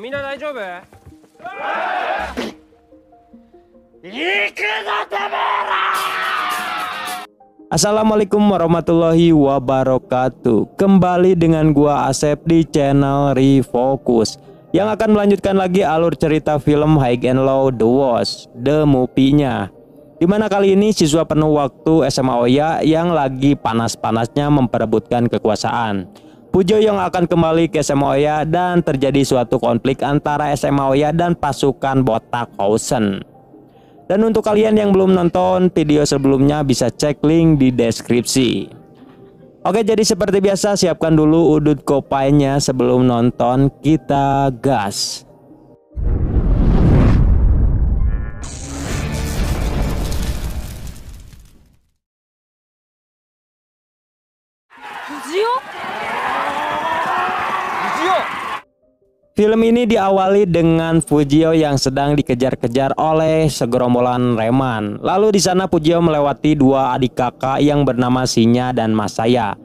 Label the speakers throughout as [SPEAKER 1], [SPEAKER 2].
[SPEAKER 1] みんな大丈夫？Assalamualaikum
[SPEAKER 2] warahmatullahi wabarakatuh. Kembali dengan gua Asep di channel Refocus yang akan melanjutkan lagi alur cerita film High and Low The Wash The Movie-nya, dimana kali ini siswa penuh waktu SMA Oya yang lagi panas-panasnya memperebutkan kekuasaan. Pujo yang akan kembali ke SMA Oya dan terjadi suatu konflik antara SMA Oya dan pasukan Botak Housen. Dan untuk kalian yang belum nonton video sebelumnya bisa cek link di deskripsi. Oke, jadi seperti biasa siapkan dulu udut kopainya sebelum nonton, kita gas. Film ini diawali dengan Fujio yang sedang dikejar-kejar oleh segerombolan reman. Lalu di sana Fujio melewati dua adik kakak yang bernama Shinya dan Masaya,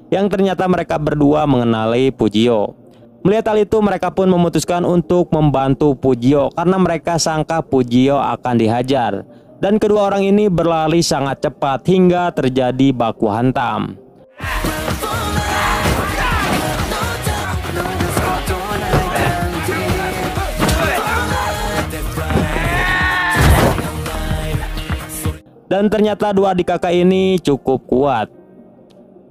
[SPEAKER 2] yang ternyata mereka berdua mengenali Fujio. Melihat hal itu, mereka pun memutuskan untuk membantu Fujio karena mereka sangka Fujio akan dihajar. Dan kedua orang ini berlari sangat cepat hingga terjadi baku hantam. Dan ternyata dua adik kakak ini cukup kuat.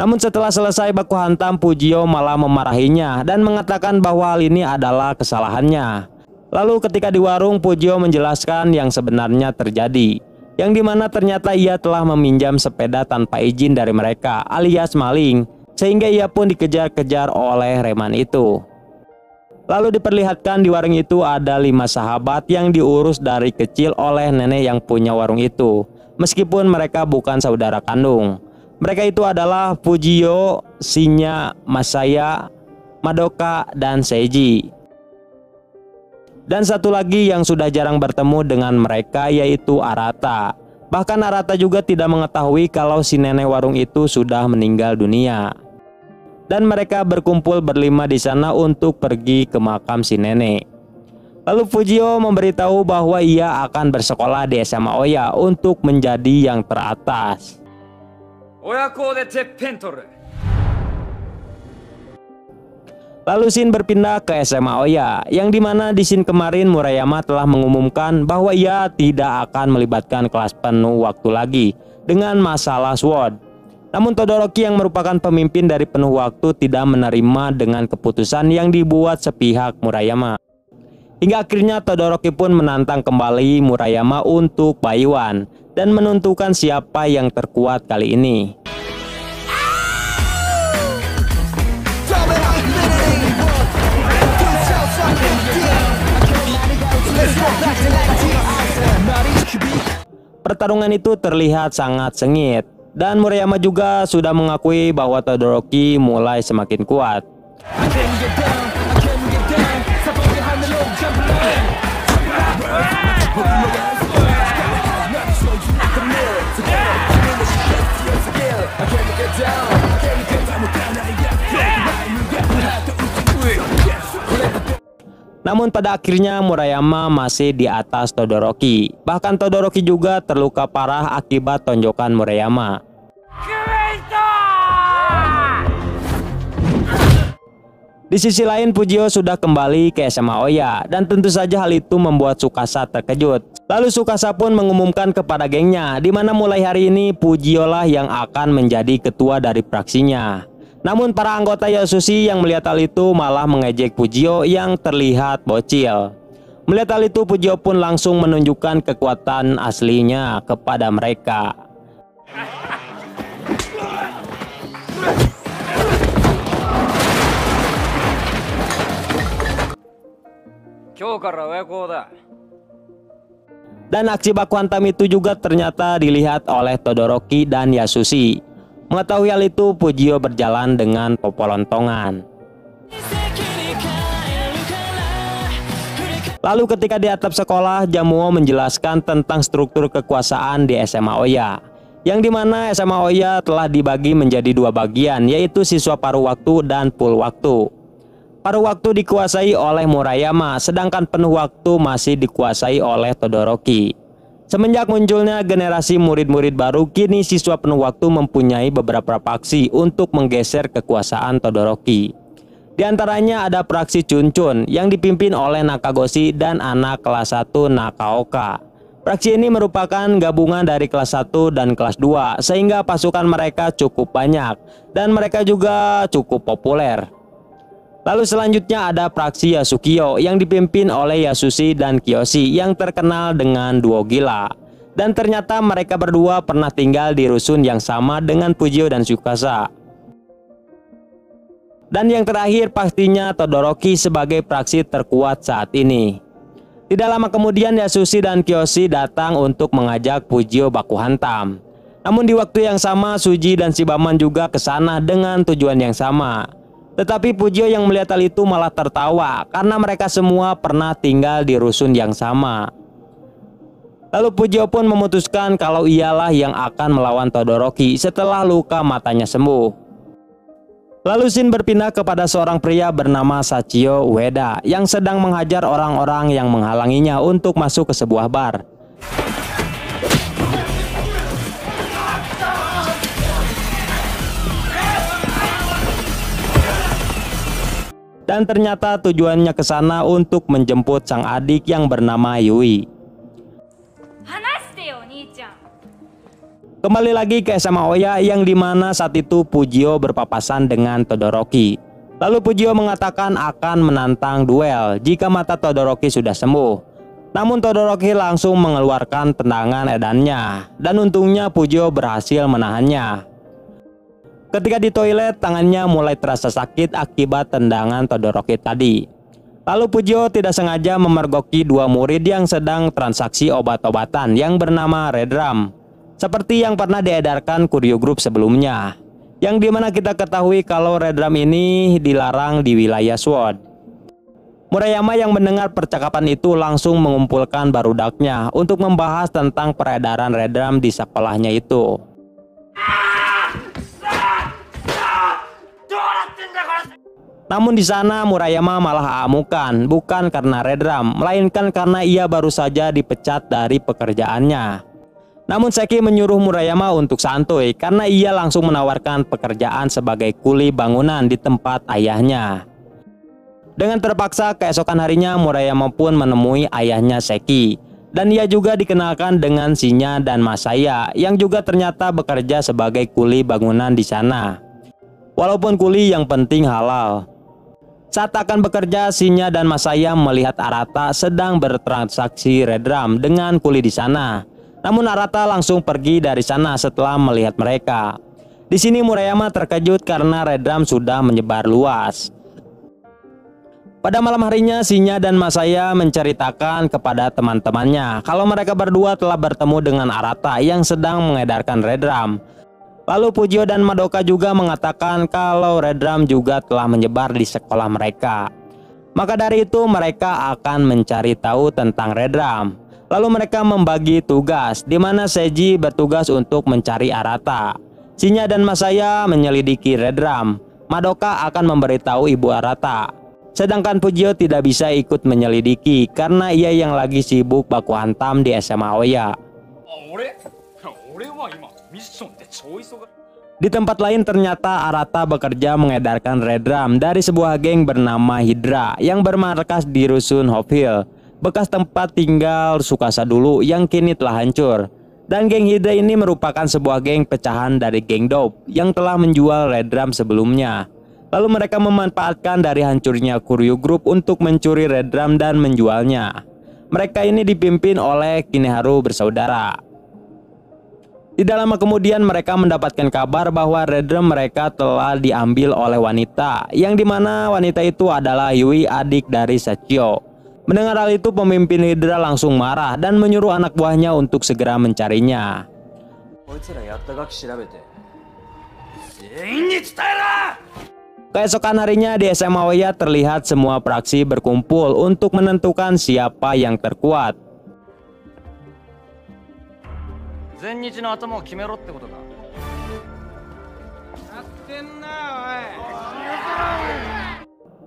[SPEAKER 2] Namun setelah selesai baku hantam, Fujio malah memarahinya dan mengatakan bahwa hal ini adalah kesalahannya. Lalu ketika di warung, Fujio menjelaskan yang sebenarnya terjadi, yang dimana ternyata ia telah meminjam sepeda tanpa izin dari mereka alias maling, sehingga ia pun dikejar-kejar oleh reman itu. Lalu diperlihatkan di warung itu ada 5 sahabat yang diurus dari kecil oleh nenek yang punya warung itu, meskipun mereka bukan saudara kandung. Mereka itu adalah Fujio, Shinya, Masaya, Madoka, dan Seiji. Dan satu lagi yang sudah jarang bertemu dengan mereka yaitu Arata. Bahkan Arata juga tidak mengetahui kalau si nenek warung itu sudah meninggal dunia. Dan mereka berkumpul berlima di sana untuk pergi ke makam si nenek. Lalu Fujio memberitahu bahwa ia akan bersekolah di SMA Oya untuk menjadi yang teratas. Lalu Shin berpindah ke SMA Oya, yang dimana di scene kemarin Murayama telah mengumumkan bahwa ia tidak akan melibatkan kelas penuh waktu lagi dengan masalah SWOT. Namun Todoroki yang merupakan pemimpin dari penuh waktu tidak menerima dengan keputusan yang dibuat sepihak Murayama. Hingga akhirnya Todoroki pun menantang kembali Murayama untuk Baiwan dan menentukan siapa yang terkuat kali ini. Pertarungan itu terlihat sangat sengit dan Murayama juga sudah mengakui bahwa Todoroki mulai semakin kuat. Namun pada akhirnya Murayama masih di atas Todoroki. Bahkan Todoroki juga terluka parah akibat tonjokan Murayama. Di sisi lain, Fujio sudah kembali ke SMA Oya dan tentu saja hal itu membuat Tsukasa terkejut. Lalu Tsukasa pun mengumumkan kepada gengnya, di mana mulai hari ini Fujio lah yang akan menjadi ketua dari fraksinya. Namun para anggota Yasushi yang melihat hal itu malah mengejek Fujio yang terlihat bocil. Melihat hal itu, Fujio pun langsung menunjukkan kekuatan aslinya kepada mereka. Dan aksi baku hantam itu juga ternyata dilihat oleh Todoroki dan Yasushi. Mengetahui hal itu, Fujio berjalan dengan popolontongan. Lalu ketika di atap sekolah, Jamuo menjelaskan tentang struktur kekuasaan di SMA Oya, yang dimana SMA Oya telah dibagi menjadi 2 bagian, yaitu siswa paruh waktu dan full waktu. paruh waktu dikuasai oleh Murayama, sedangkan penuh waktu masih dikuasai oleh Todoroki. Semenjak munculnya generasi murid-murid baru, kini siswa penuh waktu mempunyai beberapa faksi untuk menggeser kekuasaan Todoroki. Di antaranya ada fraksi Chunchun yang dipimpin oleh Nakagoshi dan anak kelas 1 Nakaoka. Fraksi ini merupakan gabungan dari kelas 1 dan kelas 2, sehingga pasukan mereka cukup banyak dan mereka juga cukup populer. Lalu selanjutnya ada fraksi Yasukyo yang dipimpin oleh Yasushi dan Kiyoshi yang terkenal dengan duo gila. Dan ternyata mereka berdua pernah tinggal di rusun yang sama dengan Fujio dan Tsukasa. Dan yang terakhir pastinya Todoroki sebagai fraksi terkuat saat ini. Tidak lama kemudian Yasushi dan Kiyoshi datang untuk mengajak Fujio baku hantam. Namun di waktu yang sama Suji dan Shibaman juga ke sana dengan tujuan yang sama. Tetapi Fujio yang melihat hal itu malah tertawa karena mereka semua pernah tinggal di rusun yang sama. Lalu Fujio pun memutuskan kalau ialah yang akan melawan Todoroki setelah luka matanya sembuh. Lalu Shin berpindah kepada seorang pria bernama Sachio Ueda yang sedang menghajar orang-orang yang menghalanginya untuk masuk ke sebuah bar. Dan ternyata tujuannya ke sana untuk menjemput sang adik yang bernama Yui. Kembali lagi ke SMA Oya yang dimana saat itu Fujio berpapasan dengan Todoroki. Lalu Fujio mengatakan akan menantang duel jika mata Todoroki sudah sembuh. Namun Todoroki langsung mengeluarkan tendangan edannya dan untungnya Fujio berhasil menahannya. Ketika di toilet, tangannya mulai terasa sakit akibat tendangan Todoroki tadi. Lalu Fujio tidak sengaja memergoki dua murid yang sedang transaksi obat-obatan yang bernama Redram, seperti yang pernah diedarkan Kuryu Group sebelumnya, yang dimana kita ketahui kalau Redram ini dilarang di wilayah Sword. Murayama yang mendengar percakapan itu langsung mengumpulkan barudaknya untuk membahas tentang peredaran Redram di sekolahnya itu. Namun di sana Murayama malah amukan, bukan karena Redram, melainkan karena ia baru saja dipecat dari pekerjaannya. Namun Seki menyuruh Murayama untuk santuy karena ia langsung menawarkan pekerjaan sebagai kuli bangunan di tempat ayahnya. Dengan terpaksa keesokan harinya Murayama pun menemui ayahnya Seki, dan ia juga dikenalkan dengan Shinya dan Masaya yang juga ternyata bekerja sebagai kuli bangunan di sana. Walaupun kuli yang penting halal. Saat akan bekerja, Shinya dan Masaya melihat Arata sedang bertransaksi Redram dengan kuli di sana. Namun Arata langsung pergi dari sana setelah melihat mereka. Di sini Murayama terkejut karena Redram sudah menyebar luas. Pada malam harinya, Shinya dan Masaya menceritakan kepada teman-temannya kalau mereka berdua telah bertemu dengan Arata yang sedang mengedarkan Redram. Lalu Fujio dan Madoka juga mengatakan kalau Redram juga telah menyebar di sekolah mereka. Maka dari itu mereka akan mencari tahu tentang Redram. Lalu mereka membagi tugas, di mana Seiji bertugas untuk mencari Arata. Shinya dan Masaya menyelidiki Redram. Madoka akan memberitahu ibu Arata. Sedangkan Fujio tidak bisa ikut menyelidiki karena ia yang lagi sibuk baku hantam di SMA Oya. Di tempat lain ternyata Arata bekerja mengedarkan Redram dari sebuah geng bernama Hydra yang bermarkas di rusun Hope Hill, bekas tempat tinggal Tsukasa dulu yang kini telah hancur. Dan geng Hydra ini merupakan sebuah geng pecahan dari geng Dope yang telah menjual Redram sebelumnya. Lalu mereka memanfaatkan dari hancurnya Kuryu Group untuk mencuri Redram dan menjualnya. Mereka ini dipimpin oleh Kineharu bersaudara. Tidak lama kemudian mereka mendapatkan kabar bahwa Redram mereka telah diambil oleh wanita, yang dimana wanita itu adalah Yui, adik dari Sachio. Mendengar hal itu pemimpin Hydra langsung marah dan menyuruh anak buahnya untuk segera mencarinya. Keesokan harinya di SMA Oya terlihat semua fraksi berkumpul untuk menentukan siapa yang terkuat.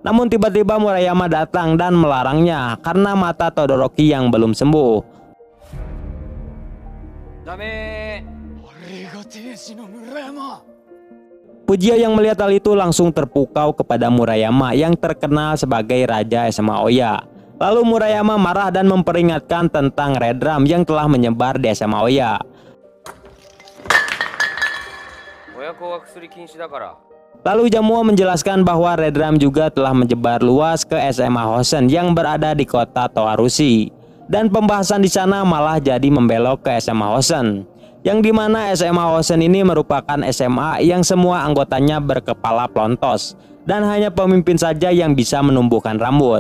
[SPEAKER 2] Namun tiba-tiba Murayama datang dan melarangnya karena mata Todoroki yang belum sembuh. Pujio yang melihat hal itu langsung terpukau kepada Murayama yang terkenal sebagai Raja SMA Oya. Lalu Murayama marah dan memperingatkan tentang Red Drum yang telah menyebar di SMA Oya. Lalu Jamuo menjelaskan bahwa Red Drum juga telah menyebar luas ke SMA Hosen yang berada di kota Toarushi. Dan pembahasan di sana malah jadi membelok ke SMA Hosen, yang dimana SMA Hosen ini merupakan SMA yang semua anggotanya berkepala plontos dan hanya pemimpin saja yang bisa menumbuhkan rambut.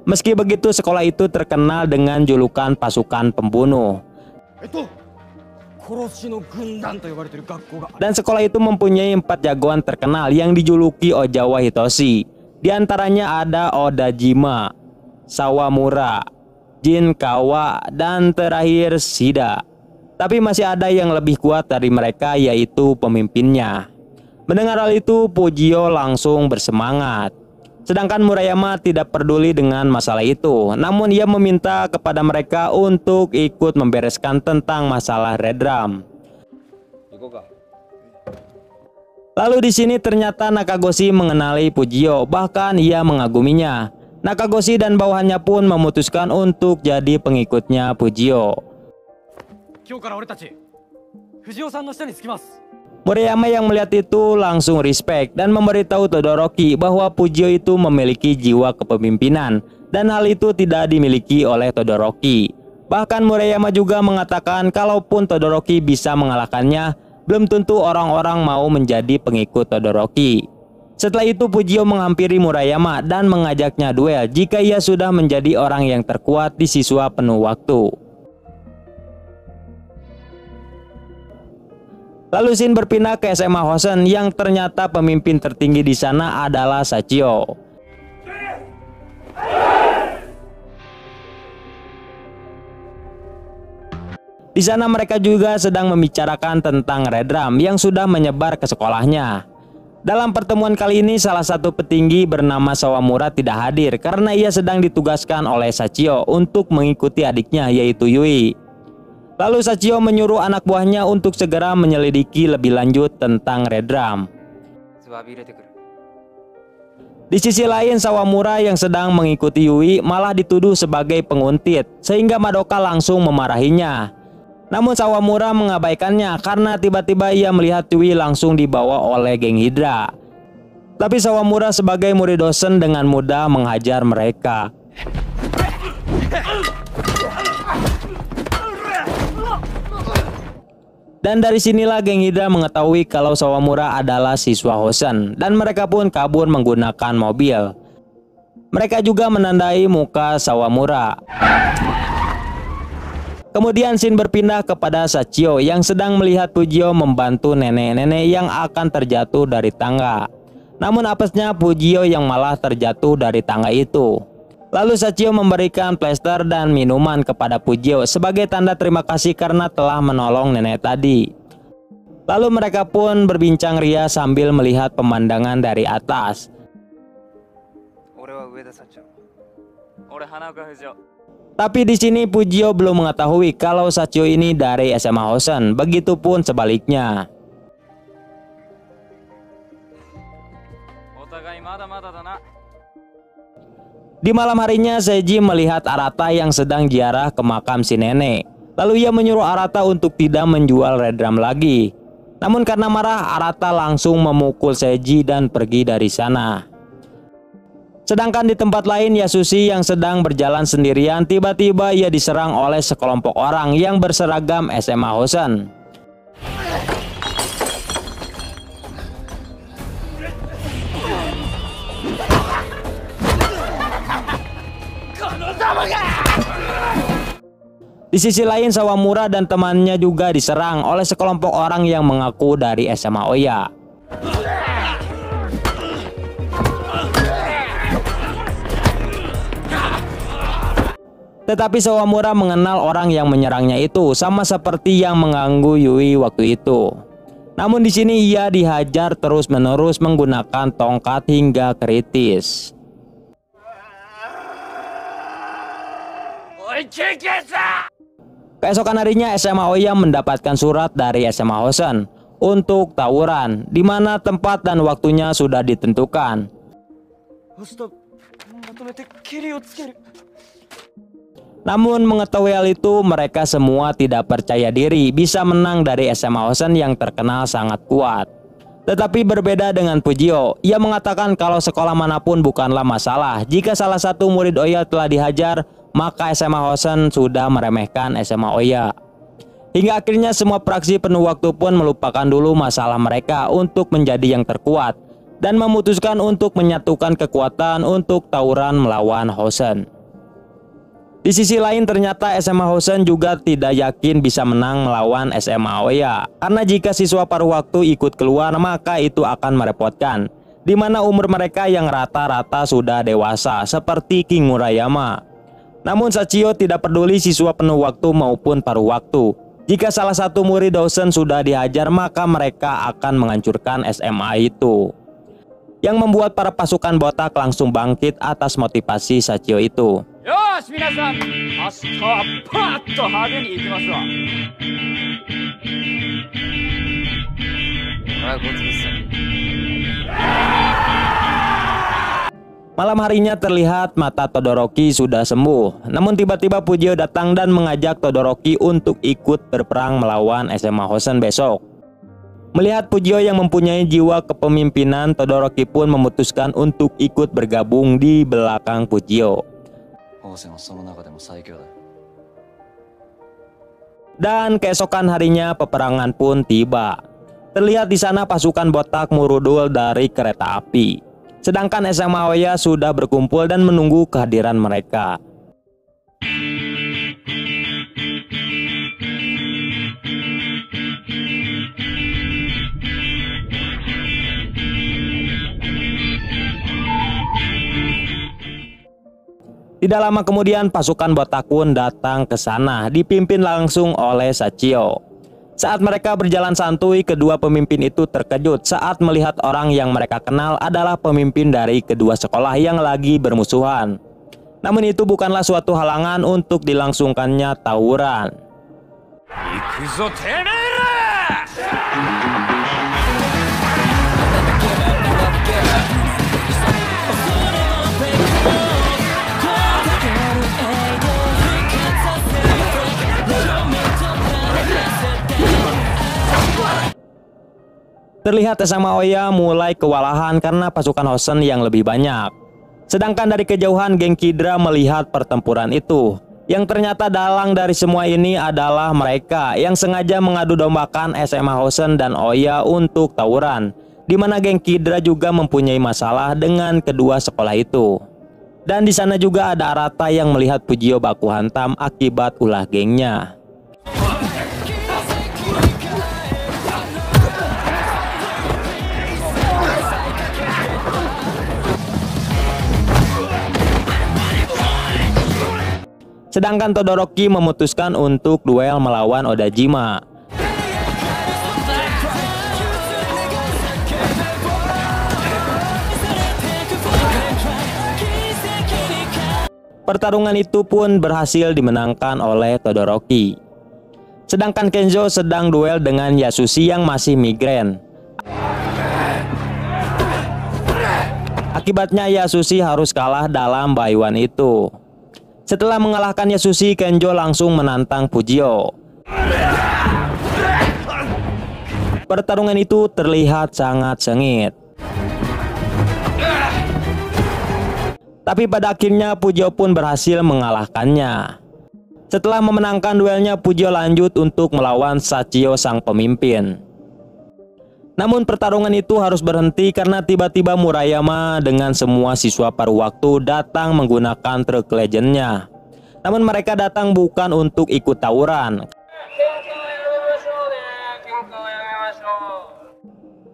[SPEAKER 2] Meski begitu, sekolah itu terkenal dengan julukan pasukan pembunuh. Dan sekolah itu mempunyai 4 jagoan terkenal yang dijuluki Ojawa Hitoshi. Di antaranya ada Odajima, Sawamura, Jinkawa, dan terakhir Shida. Tapi masih ada yang lebih kuat dari mereka, yaitu pemimpinnya. Mendengar hal itu, Pujio langsung bersemangat. Sedangkan Murayama tidak peduli dengan masalah itu. Namun ia meminta kepada mereka untuk ikut membereskan tentang masalah Red Drum. Lalu di sini ternyata Nakagoshi mengenali Pujio, bahkan ia mengaguminya. Nakagoshi dan bawahannya pun memutuskan untuk jadi pengikutnya Pujio. Murayama yang melihat itu langsung respect dan memberitahu Todoroki bahwa Pujio itu memiliki jiwa kepemimpinan dan hal itu tidak dimiliki oleh Todoroki. Bahkan Murayama juga mengatakan kalaupun Todoroki bisa mengalahkannya, belum tentu orang-orang mau menjadi pengikut Todoroki. Setelah itu Pujio menghampiri Murayama dan mengajaknya duel jika ia sudah menjadi orang yang terkuat di siswa penuh waktu. Lalu Shin berpindah ke SMA Hosen yang ternyata pemimpin tertinggi di sana adalah Sachio. Di sana mereka juga sedang membicarakan tentang Red Drum yang sudah menyebar ke sekolahnya. Dalam pertemuan kali ini salah satu petinggi bernama Sawamura tidak hadir karena ia sedang ditugaskan oleh Sachio untuk mengikuti adiknya yaitu Yui. Lalu Sachio menyuruh anak buahnya untuk segera menyelidiki lebih lanjut tentang Red Drum. Di sisi lain, Sawamura yang sedang mengikuti Yui malah dituduh sebagai penguntit, sehingga Madoka langsung memarahinya. Namun Sawamura mengabaikannya karena tiba-tiba ia melihat Yui langsung dibawa oleh geng Hydra. Tapi Sawamura sebagai murid dosen dengan mudah menghajar mereka. Dan dari sinilah geng Hydra mengetahui kalau Sawamura adalah siswa Hosen dan mereka pun kabur menggunakan mobil. Mereka juga menandai muka Sawamura. Kemudian Shin berpindah kepada Sachio yang sedang melihat Pujio membantu nenek-nenek yang akan terjatuh dari tangga. Namun apesnya Pujio yang malah terjatuh dari tangga itu. Lalu Sachio memberikan plester dan minuman kepada Pujio sebagai tanda terima kasih karena telah menolong nenek tadi. Lalu mereka pun berbincang ria sambil melihat pemandangan dari atas. Tapi di sini Pujio belum mengetahui kalau Sachio ini dari SMA Hosen, begitupun sebaliknya. Di malam harinya Seiji melihat Arata yang sedang ziarah ke makam si nenek. Lalu ia menyuruh Arata untuk tidak menjual Red Drum lagi. Namun karena marah, Arata langsung memukul Seiji dan pergi dari sana. Sedangkan di tempat lain Yasushi yang sedang berjalan sendirian tiba-tiba ia diserang oleh sekelompok orang yang berseragam SMA Hosen. Di sisi lain Sawamura dan temannya juga diserang oleh sekelompok orang yang mengaku dari SMA Oya. Tetapi Sawamura mengenal orang yang menyerangnya itu, sama seperti yang mengganggu Yui waktu itu. Namun di sini ia dihajar terus-menerus menggunakan tongkat hingga kritis. Keesokan harinya SMA Oya mendapatkan surat dari SMA Hosen untuk tawuran, di mana tempat dan waktunya sudah ditentukan. Namun mengetahui hal itu, mereka semua tidak percaya diri bisa menang dari SMA Hosen yang terkenal sangat kuat. Tetapi berbeda dengan Fujio, ia mengatakan kalau sekolah manapun bukanlah masalah. Jika salah satu murid Oya telah dihajar, maka SMA Hosen sudah meremehkan SMA Oya. Hingga akhirnya semua praksi penuh waktu pun melupakan dulu masalah mereka untuk menjadi yang terkuat dan memutuskan untuk menyatukan kekuatan untuk tawuran melawan Hosen. Di sisi lain ternyata SMA Hosen juga tidak yakin bisa menang melawan SMA Oya, karena jika siswa paruh waktu ikut keluar maka itu akan merepotkan, di mana umur mereka yang rata-rata sudah dewasa seperti King Murayama. Namun Sachio tidak peduli siswa penuh waktu maupun paruh waktu. Jika salah satu murid Hosen sudah dihajar maka mereka akan menghancurkan SMA itu, yang membuat para pasukan botak langsung bangkit atas motivasi Sachio itu. Malam harinya terlihat mata Todoroki sudah sembuh. Namun tiba-tiba Fujio datang dan mengajak Todoroki untuk ikut berperang melawan SMA Hosen besok. Melihat Fujio yang mempunyai jiwa kepemimpinan, Todoroki pun memutuskan untuk ikut bergabung di belakang Fujio. Dan keesokan harinya peperangan pun tiba. Terlihat di sana pasukan botak merudul dari kereta api, sedangkan SMA Oya sudah berkumpul dan menunggu kehadiran mereka. Tidak lama kemudian pasukan botak pun datang ke sana, dipimpin langsung oleh Sachio. Saat mereka berjalan santuy, kedua pemimpin itu terkejut saat melihat orang yang mereka kenal adalah pemimpin dari kedua sekolah yang lagi bermusuhan. Namun itu bukanlah suatu halangan untuk dilangsungkannya tawuran. Terlihat SMA Oya mulai kewalahan karena pasukan Hosen yang lebih banyak. Sedangkan dari kejauhan geng Kidra melihat pertempuran itu. Yang ternyata dalang dari semua ini adalah mereka yang sengaja mengadu dombakan SMA Hosen dan Oya untuk tawuran, di mana geng Kidra juga mempunyai masalah dengan kedua sekolah itu. Dan di sana juga ada Arata yang melihat Fujio baku hantam akibat ulah gengnya. Sedangkan Todoroki memutuskan untuk duel melawan Odajima. Pertarungan itu pun berhasil dimenangkan oleh Todoroki. Sedangkan Kenzo sedang duel dengan Yasushi yang masih migrain. Akibatnya Yasushi harus kalah dalam bayuan itu. Setelah mengalahkan Yasushi, Kenzo langsung menantang Fujio. Pertarungan itu terlihat sangat sengit. Tapi pada akhirnya Fujio pun berhasil mengalahkannya. Setelah memenangkan duelnya, Fujio lanjut untuk melawan Sachio sang pemimpin. Namun pertarungan itu harus berhenti karena tiba-tiba Murayama dengan semua siswa paruh waktu datang menggunakan truk legendnya. Namun mereka datang bukan untuk ikut tawuran,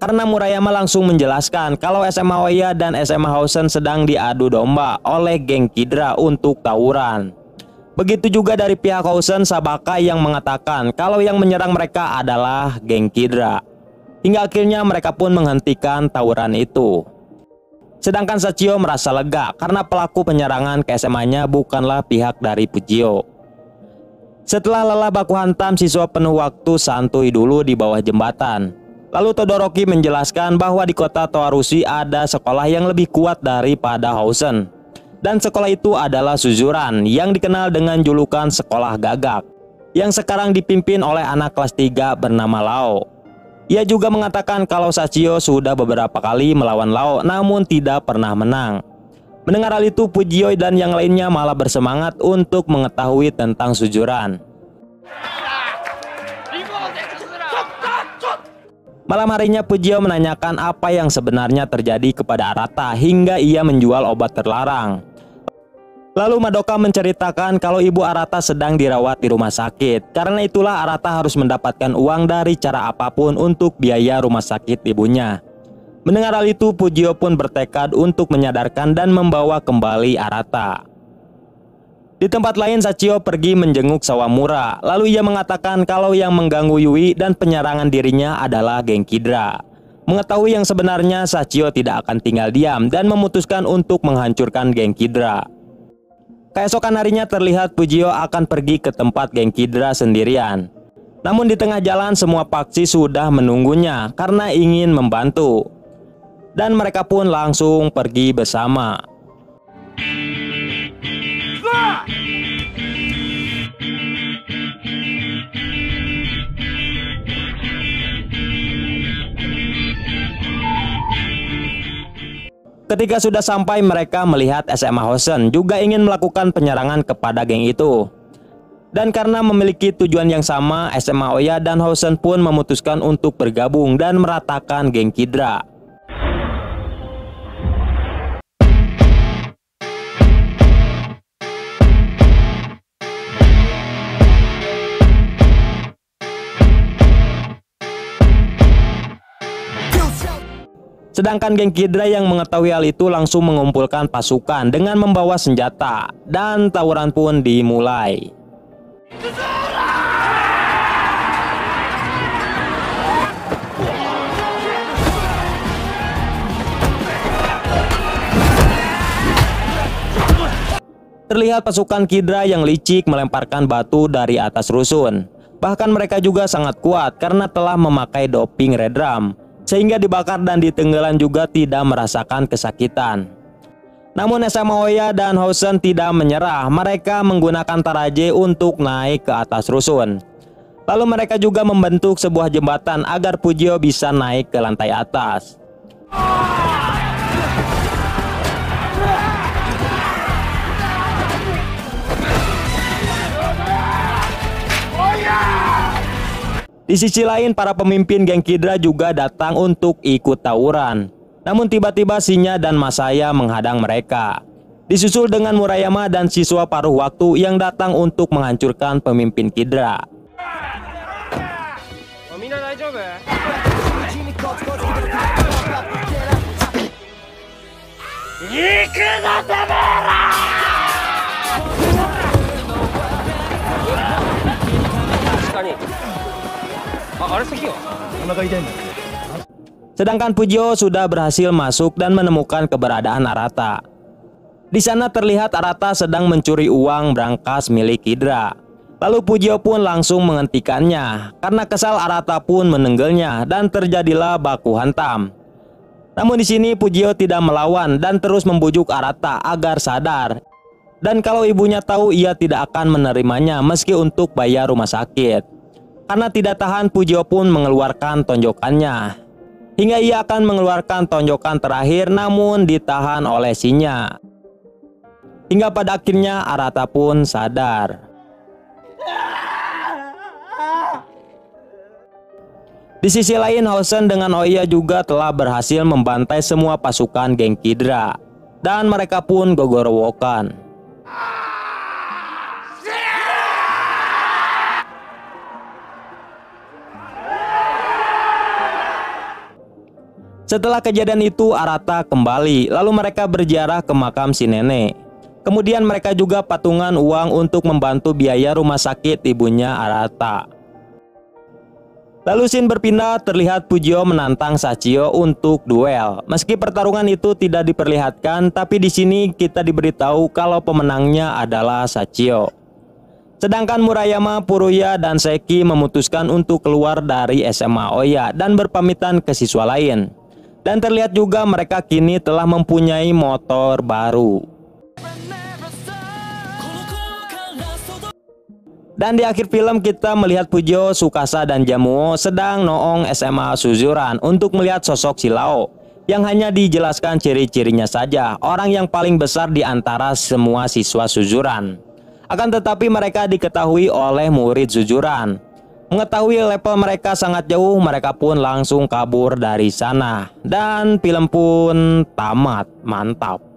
[SPEAKER 2] karena Murayama langsung menjelaskan kalau SMA Oya dan SMA Hosen sedang diadu domba oleh geng Kidra untuk tawuran. Begitu juga dari pihak Hosen Sabaka yang mengatakan kalau yang menyerang mereka adalah geng Kidra. Hingga akhirnya mereka pun menghentikan tawuran itu. Sedangkan Sachio merasa lega karena pelaku penyerangan ke SMA-nya bukanlah pihak dari Fujio. Setelah lelah baku hantam, siswa penuh waktu santuy dulu di bawah jembatan. Lalu Todoroki menjelaskan bahwa di kota Toarushi ada sekolah yang lebih kuat daripada Housen. Dan sekolah itu adalah Suzuran yang dikenal dengan julukan sekolah gagak, yang sekarang dipimpin oleh anak kelas 3 bernama Lao. Ia juga mengatakan kalau Sachio sudah beberapa kali melawan Lao namun tidak pernah menang. Mendengar hal itu, Fujio dan yang lainnya malah bersemangat untuk mengetahui tentang Suzuran. Malam harinya Fujio menanyakan apa yang sebenarnya terjadi kepada Arata hingga ia menjual obat terlarang. Lalu Madoka menceritakan kalau ibu Arata sedang dirawat di rumah sakit. Karena itulah Arata harus mendapatkan uang dari cara apapun untuk biaya rumah sakit ibunya. Mendengar hal itu, Fujio pun bertekad untuk menyadarkan dan membawa kembali Arata. Di tempat lain, Sachio pergi menjenguk Sawamura. Lalu ia mengatakan kalau yang mengganggu Yui dan penyerangan dirinya adalah geng Kidra. Mengetahui yang sebenarnya, Sachio tidak akan tinggal diam dan memutuskan untuk menghancurkan geng Kidra. Keesokan harinya terlihat Fujio akan pergi ke tempat geng Kidra sendirian. Namun di tengah jalan semua paksi sudah menunggunya karena ingin membantu. Dan mereka pun langsung pergi bersama. Ketika sudah sampai, mereka melihat SMA Housen juga ingin melakukan penyerangan kepada geng itu. Dan karena memiliki tujuan yang sama, SMA Oya dan Housen pun memutuskan untuk bergabung dan meratakan geng Kidra. Sedangkan geng Kidra yang mengetahui hal itu langsung mengumpulkan pasukan dengan membawa senjata. Dan tawuran pun dimulai. Terlihat pasukan Kidra yang licik melemparkan batu dari atas rusun. Bahkan mereka juga sangat kuat karena telah memakai doping redram, sehingga dibakar dan ditenggelam juga tidak merasakan kesakitan. Namun SMA Oya dan Housen tidak menyerah. Mereka menggunakan Taraje untuk naik ke atas rusun. Lalu mereka juga membentuk sebuah jembatan agar Fujio bisa naik ke lantai atas. Di sisi lain, para pemimpin geng Kidra juga datang untuk ikut tawuran. Namun tiba-tiba Shinya dan Masaya menghadang mereka. Disusul dengan Murayama dan siswa paruh waktu yang datang untuk menghancurkan pemimpin Kidra. Sedangkan Fujio sudah berhasil masuk dan menemukan keberadaan Arata. Di sana terlihat Arata sedang mencuri uang brankas milik Kidra. Lalu Fujio pun langsung menghentikannya. Karena kesal, Arata pun menenggelnya dan terjadilah baku hantam. Namun di sini Fujio tidak melawan dan terus membujuk Arata agar sadar. Dan kalau ibunya tahu, ia tidak akan menerimanya meski untuk bayar rumah sakit. Karena tidak tahan, Fujio pun mengeluarkan tonjokannya. Hingga ia akan mengeluarkan tonjokan terakhir namun ditahan oleh Shinya. Hingga pada akhirnya Arata pun sadar. Di sisi lain, Housen dengan Oya juga telah berhasil membantai semua pasukan geng Kidra. Dan mereka pun gogorowokan. Setelah kejadian itu, Arata kembali. Lalu mereka berziarah ke makam si nenek. Kemudian mereka juga patungan uang untuk membantu biaya rumah sakit ibunya Arata. Lalu scene berpindah, terlihat Fujio menantang Sachio untuk duel. Meski pertarungan itu tidak diperlihatkan, tapi di sini kita diberitahu kalau pemenangnya adalah Sachio. Sedangkan Murayama, Furuya, dan Seki memutuskan untuk keluar dari SMA Oya dan berpamitan ke siswa lain. Dan terlihat juga mereka kini telah mempunyai motor baru. Dan di akhir film kita melihat Fujio, Tsukasa, dan Jamuo sedang noong SMA Suzuran untuk melihat sosok Shilao yang hanya dijelaskan ciri-cirinya saja, orang yang paling besar di antara semua siswa Suzuran. Akan tetapi mereka diketahui oleh murid Suzuran. Mengetahui level mereka sangat jauh, mereka pun langsung kabur dari sana. Dan film pun tamat. Mantap.